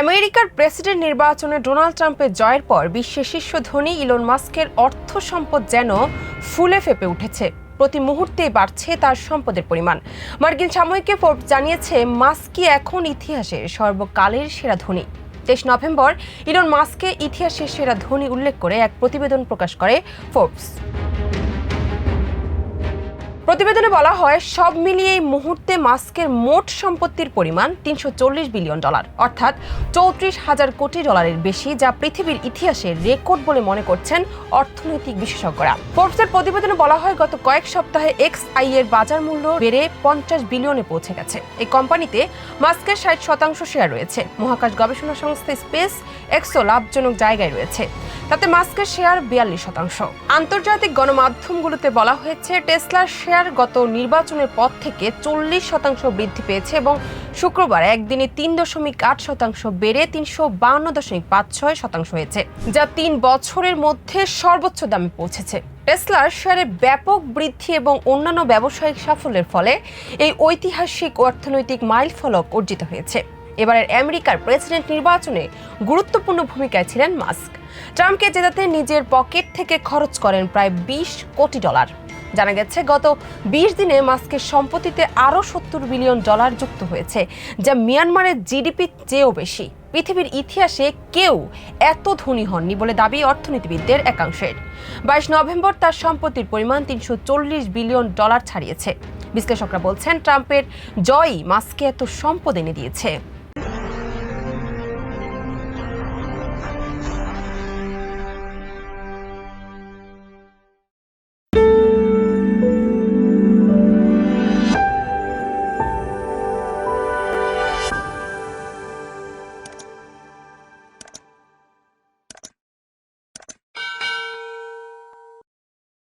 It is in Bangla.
আমেরিকার প্রেসিডেন্ট নির্বাচনে ডোনাল্ড ট্রাম্পের জয়ের পর বিশ্বের শীর্ষ ধনী ইলন মাস্কের অর্থ সম্পদ যেন ফুলে ফেঁপে উঠেছে। প্রতি মুহূর্তে বাড়ছে তার সম্পদের পরিমাণ। মার্কিন সাময়িকী ফোর্বস জানিয়েছে মাস্কই এখন ইতিহাসের সর্বকালের সেরা ধনী। 23 নভেম্বর ইলন মাস্ককে ইতিহাসের সেরা ধনী উল্লেখ করে এক প্রতিবেদন প্রকাশ করে ফোর্বস। প্রতিবেদনে বলা হয়, সব মিলিয়ে এই মুহূর্তে মাস্কের মোট সম্পত্তির পরিমাণ $340 বিলিয়ন, অর্থাৎ 34,000 কোটি ডলারের বেশি, যা পৃথিবীর ইতিহাসের রেকর্ড বলে মনে করছেন অর্থনৈতিক বিশেষজ্ঞরা। ফোর্বসের প্রতিবেদনে বলা হয়, গত কয়েক সপ্তাহে XI এর বাজার মূল্য বেড়ে 50 বিলিয়নে পৌঁছে গেছে। এই কোম্পানিতে মাস্কের 60% শেয়ার রয়েছে। মহাকাশ গবেষণা সংস্থা স্পেস এক্সও লাভজনক জায়গায় রয়েছে, তাতে মাস্কের শেয়ার 42%। আন্তর্জাতিক গণমাধ্যমগুলোতে বলা হয়েছে, টেসলার শেয়ার গত নির্বাচনের পর থেকে 40% বৃদ্ধি পেয়েছে এবং শুক্রবার একদিনে 3.8% বেড়ে 352.56% হয়েছে, যা 3 বছরের মধ্যে সর্বোচ্চ দামে পৌঁছেছে। টেসলার শেয়ারে ব্যাপক বৃদ্ধি এবং অন্যান্য ব্যবসায়িক সাফল্যের ফলে এই ঐতিহাসিক অর্থনৈতিক মাইলফলক অর্জিত হয়েছে। এবারের আমেরিকার প্রেসিডেন্ট নির্বাচনে গুরুত্বপূর্ণ ভূমিকায় ছিলেন মাস্ক। ট্রাম্পকে জেতাতে নিজের পকেট থেকে খরচ করেন প্রায় $20 কোটি। জানা গেছে, গত 20 দিনে মাস্কের সম্পত্তিতে আরও $70 বিলিয়ন যুক্ত হয়েছে, যা মিয়ানমারের জিডিপির চেয়েও বেশি। পৃথিবীর ইতিহাসে কেউ এত ধনী হননি বলে দাবি অর্থনীতিবিদদের একাংশের। 22 নভেম্বর তার সম্পত্তির পরিমাণ $340 বিলিয়ন ছাড়িয়েছে। বিশ্লেষকরা বলছেন, ট্রাম্পের জয়ই মাস্ককে এত সম্পদ এনে দিয়েছে।